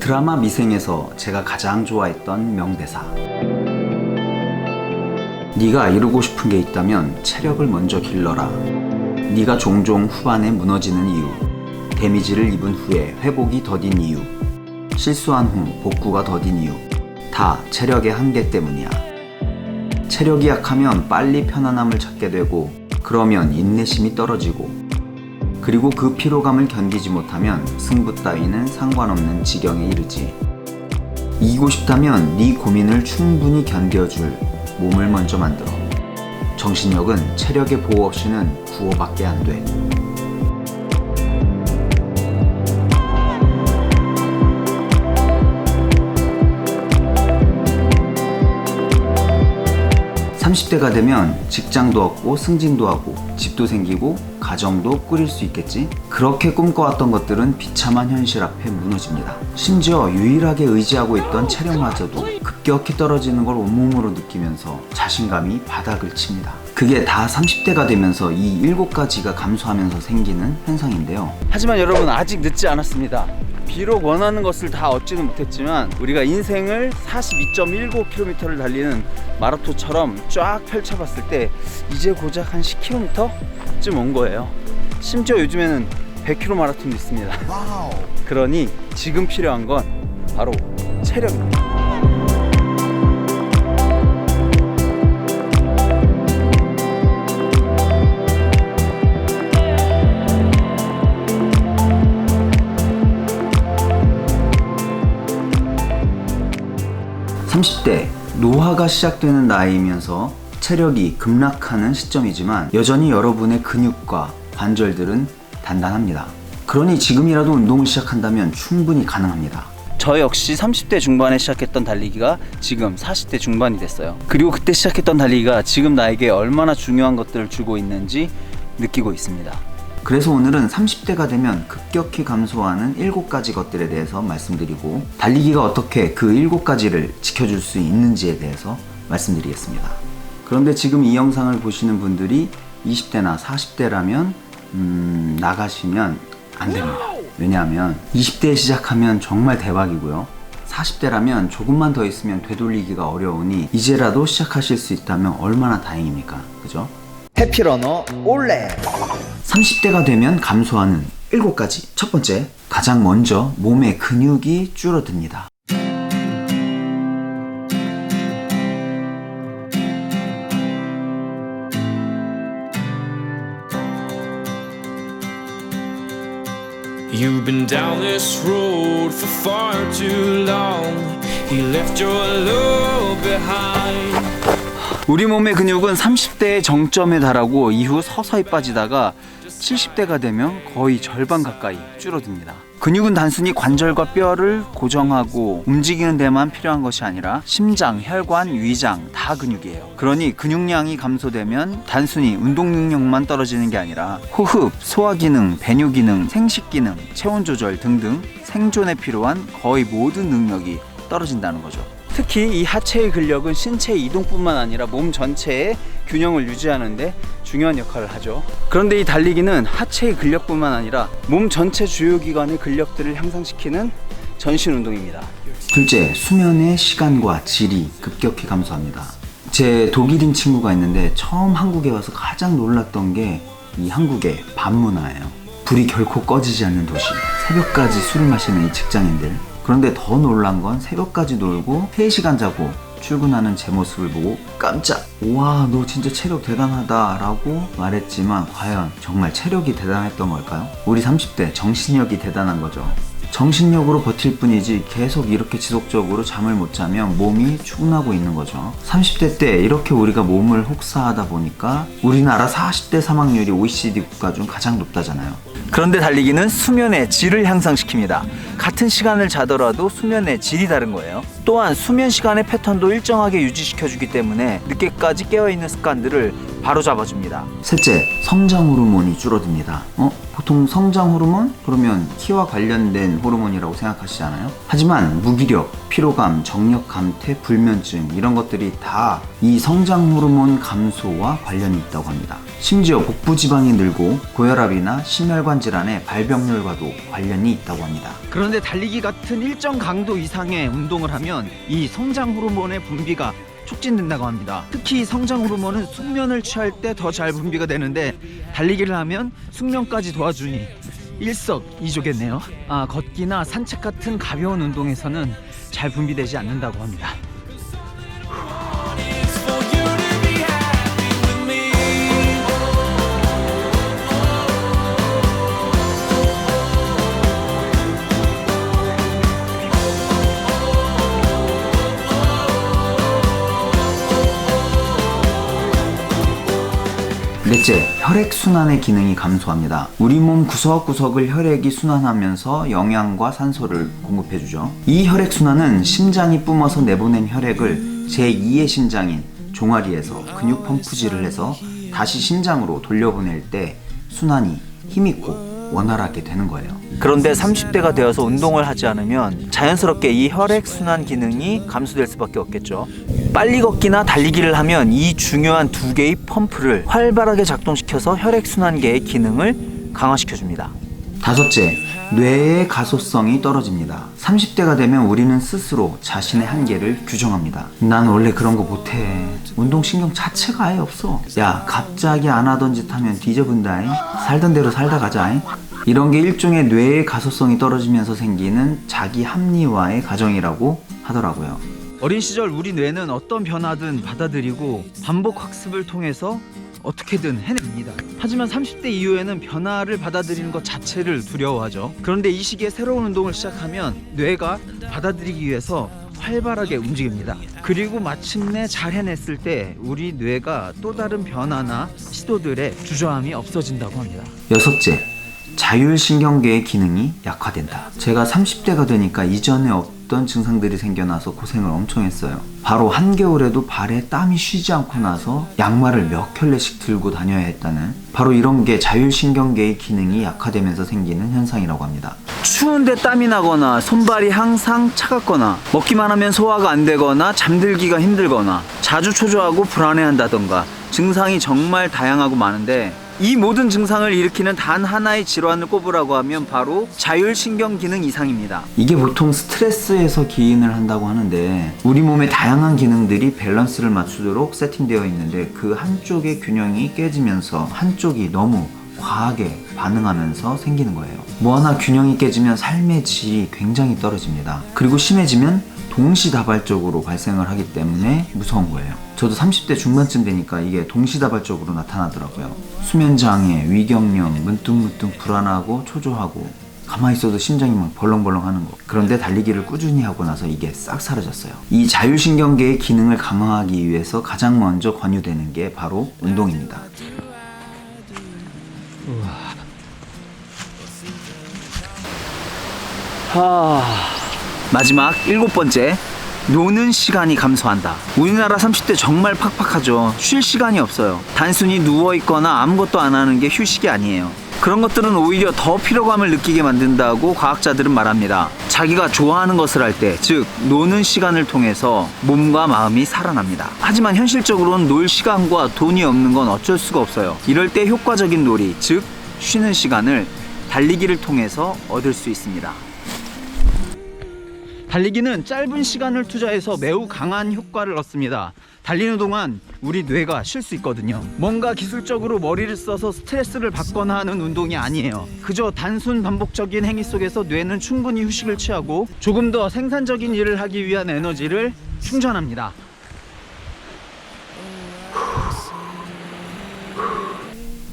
드라마 미생에서 제가 가장 좋아했던 명대사. 네가 이루고 싶은 게 있다면 체력을 먼저 길러라. 네가 종종 후반에 무너지는 이유, 데미지를 입은 후에 회복이 더딘 이유, 실수한 후 복구가 더딘 이유, 다 체력의 한계 때문이야. 체력이 약하면 빨리 편안함을 찾게 되고, 그러면 인내심이 떨어지고, 그리고 그 피로감을 견디지 못하면 승부 따위는 상관없는 지경에 이르지. 이기고 싶다면 네 고민을 충분히 견뎌줄 몸을 먼저 만들어. 정신력은 체력의 보호 없이는 구호밖에 안 돼. (30대가) 되면 직장도 얻고 승진도 하고 집도 생기고 가정도 꾸릴 수 있겠지? 그렇게 꿈꿔왔던 것들은 비참한 현실 앞에 무너집니다. 심지어 유일하게 의지하고 있던 체력마저도 급격히 떨어지는 걸 온몸으로 느끼면서 자신감이 바닥을 칩니다. 그게 다 30대가 되면서 이 7가지가 감소하면서 생기는 현상인데요. 하지만 여러분, 아직 늦지 않았습니다. 비록 원하는 것을 다 얻지는 못했지만 우리가 인생을 42.19km를 달리는 마라톤처럼 쫙 펼쳐봤을 때 이제 고작 한 10km쯤 온 거예요. 심지어 요즘에는 100km 마라톤도 있습니다. 그러니 지금 필요한 건 바로 체력입니다. (30대) 노화가 시작되는 나이이면서 체력이 급락하는 시점이지만 여전히 여러분의 근육과 관절들은 단단합니다. 그러니 지금이라도 운동을 시작한다면 충분히 가능합니다. 저 역시 30대 중반에 시작했던 달리기가 지금 40대 중반이 됐어요. 그리고 그때 시작했던 달리기가 지금 나에게 얼마나 중요한 것들을 주고 있는지 느끼고 있습니다. 그래서 오늘은 30대가 되면 급격히 감소하는 7가지 것들에 대해서 말씀드리고, 달리기가 어떻게 그 7가지를 지켜줄 수 있는지에 대해서 말씀드리겠습니다. 그런데 지금 이 영상을 보시는 분들이 20대나 40대라면 나가시면 안 됩니다. 왜냐하면 20대에 시작하면 정말 대박이고요, 40대라면 조금만 더 있으면 되돌리기가 어려우니 이제라도 시작하실 수 있다면 얼마나 다행입니까? 그죠? 해피러너 올레! 30대가 되면 감소하는 7가지. 첫 번째, 가장 먼저 몸의 근육이 줄어듭니다. You've been down this road for far too long. You left your love behind. 우리 몸의 근육은 30대의 정점에 달하고 이후 서서히 빠지다가 70대가 되면 거의 절반 가까이 줄어듭니다. 근육은 단순히 관절과 뼈를 고정하고 움직이는 데만 필요한 것이 아니라 심장, 혈관, 위장 다 근육이에요. 그러니 근육량이 감소되면 단순히 운동 능력만 떨어지는 게 아니라 호흡, 소화기능, 배뇨기능, 생식기능, 체온 조절 등등 생존에 필요한 거의 모든 능력이 떨어진다는 거죠. 특히 이 하체의 근력은 신체의 이동뿐만 아니라 몸 전체의 균형을 유지하는데 중요한 역할을 하죠. 그런데 이 달리기는 하체의 근력뿐만 아니라 몸 전체 주요 기관의 근력들을 향상시키는 전신 운동입니다. 둘째, 수면의 시간과 질이 급격히 감소합니다. 제 독일인 친구가 있는데 처음 한국에 와서 가장 놀랐던 게 이 한국의 밤 문화예요. 불이 결코 꺼지지 않는 도시, 새벽까지 술을 마시는 이 직장인들. 그런데 더 놀란 건 새벽까지 놀고 3시간 자고 출근하는 제 모습을 보고 깜짝 "와, 너 진짜 체력 대단하다" 라고 말했지만 과연 정말 체력이 대단했던 걸까요? 우리 30대 정신력이 대단한 거죠. 정신력으로 버틸 뿐이지 계속 이렇게 지속적으로 잠을 못 자면 몸이 축나고 있는 거죠. 30대 때 이렇게 우리가 몸을 혹사하다 보니까 우리나라 40대 사망률이 OECD 국가 중 가장 높다잖아요. 그런데 달리기는 수면의 질을 향상시킵니다. 같은 시간을 자더라도 수면의 질이 다른 거예요. 또한 수면 시간의 패턴도 일정하게 유지시켜주기 때문에 늦게까지 깨어있는 습관들을 바로 잡아줍니다. 셋째, 성장 호르몬이 줄어듭니다. 보통 성장 호르몬? 그러면 키와 관련된 호르몬이라고 생각하시잖아요. 하지만 무기력, 피로감, 정력 감퇴, 불면증 이런 것들이 다 이 성장 호르몬 감소와 관련이 있다고 합니다. 심지어 복부 지방이 늘고 고혈압이나 심혈관 질환의 발병률과도 관련이 있다고 합니다. 그런데 달리기 같은 일정 강도 이상의 운동을 하면 이 성장 호르몬의 분비가 촉진된다고 합니다. 특히 성장 호르몬은 숙면을 취할 때 더 잘 분비가 되는데 달리기를 하면 숙면까지 도와주니 일석이조겠네요. 걷기나 산책 같은 가벼운 운동에서는 잘 분비되지 않는다고 합니다. 넷째, 혈액순환의 기능이 감소합니다. 우리 몸 구석구석을 혈액이 순환하면서 영양과 산소를 공급해주죠. 이 혈액순환은 심장이 뿜어서 내보낸 혈액을 제2의 심장인 종아리에서 근육 펌프질을 해서 다시 심장으로 돌려보낼 때 순환이 힘있고 원활하게 되는 거예요. 그런데 30대가 되어서 운동을 하지 않으면 자연스럽게 이 혈액순환 기능이 감소될 수밖에 없겠죠. 빨리 걷기나 달리기를 하면 이 중요한 두 개의 펌프를 활발하게 작동시켜서 혈액순환계의 기능을 강화시켜줍니다. 다섯째, 뇌의 가소성이 떨어집니다. 30대가 되면 우리는 스스로 자신의 한계를 규정합니다. 난 원래 그런 거 못해. 운동신경 자체가 아예 없어. 야, 갑자기 안 하던 짓 하면 뒤져본다잉. 살던 대로 살다 가자잉. 이런 게 일종의 뇌의 가소성이 떨어지면서 생기는 자기 합리화의 과정이라고 하더라고요. 어린 시절 우리 뇌는 어떤 변화든 받아들이고 반복 학습을 통해서 어떻게든 해냅니다. 하지만 30대 이후에는 변화를 받아들이는 것 자체를 두려워하죠. 그런데 이 시기에 새로운 운동을 시작하면 뇌가 받아들이기 위해서 활발하게 움직입니다. 그리고 마침내 잘 해냈을 때 우리 뇌가 또 다른 변화나 시도들의 주저함이 없어진다고 합니다. 여섯째, 자율신경계의 기능이 약화된다. 제가 30대가 되니까 이전에 없던 증상들이 생겨나서 고생을 엄청 했어요. 바로 한겨울에도 발에 땀이 쉬지 않고 나서 양말을 몇 켤레씩 들고 다녀야 했다는, 바로 이런 게 자율신경계의 기능이 약화되면서 생기는 현상이라고 합니다. 추운데 땀이 나거나 손발이 항상 차갑거나 먹기만 하면 소화가 안 되거나 잠들기가 힘들거나 자주 초조하고 불안해한다던가 증상이 정말 다양하고 많은데, 이 모든 증상을 일으키는 단 하나의 질환을 꼽으라고 하면 바로 자율신경기능 이상입니다. 이게 보통 스트레스에서 기인을 한다고 하는데, 우리 몸의 다양한 기능들이 밸런스를 맞추도록 세팅되어 있는데 그 한쪽의 균형이 깨지면서 한쪽이 너무 과하게 반응하면서 생기는 거예요. 뭐 하나 균형이 깨지면 삶의 질이 굉장히 떨어집니다. 그리고 심해지면 동시다발적으로 발생을 하기 때문에 무서운 거예요. 저도 30대 중반쯤 되니까 이게 동시다발적으로 나타나더라고요. 수면장애, 위경련, 문득문득 불안하고 초조하고 가만히 있어도 심장이 막 벌렁벌렁 하는 거. 그런데 달리기를 꾸준히 하고 나서 이게 싹 사라졌어요. 이 자율신경계의 기능을 강화하기 위해서 가장 먼저 권유되는 게 바로 운동입니다. 마지막 7번째, 노는 시간이 감소한다. 우리나라 30대 정말 팍팍하죠. 쉴 시간이 없어요. 단순히 누워있거나 아무것도 안 하는 게 휴식이 아니에요. 그런 것들은 오히려 더 피로감을 느끼게 만든다고 과학자들은 말합니다. 자기가 좋아하는 것을 할 때, 즉 노는 시간을 통해서 몸과 마음이 살아납니다. 하지만 현실적으로는 놀 시간과 돈이 없는 건 어쩔 수가 없어요. 이럴 때 효과적인 놀이, 즉 쉬는 시간을 달리기를 통해서 얻을 수 있습니다. 달리기는 짧은 시간을 투자해서 매우 강한 효과를 얻습니다. 달리는 동안 우리 뇌가 쉴 수 있거든요. 뭔가 기술적으로 머리를 써서 스트레스를 받거나 하는 운동이 아니에요. 그저 단순 반복적인 행위 속에서 뇌는 충분히 휴식을 취하고 조금 더 생산적인 일을 하기 위한 에너지를 충전합니다.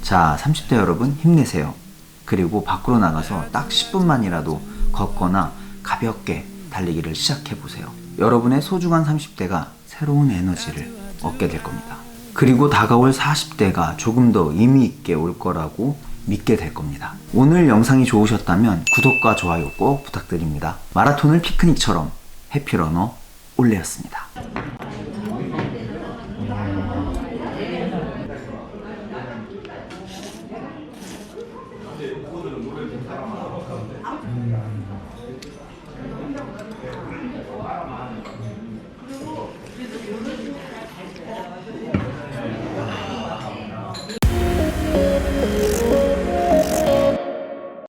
자, 30대 여러분 힘내세요. 그리고 밖으로 나가서 딱 10분만이라도 걷거나 가볍게 달리기를 시작해보세요. 여러분의 소중한 30대가 새로운 에너지를 얻게 될 겁니다. 그리고 다가올 40대가 조금 더 의미 있게 올 거라고 믿게 될 겁니다. 오늘 영상이 좋으셨다면 구독과 좋아요 꼭 부탁드립니다. 마라톤을 피크닉처럼 해피러너 올레였습니다.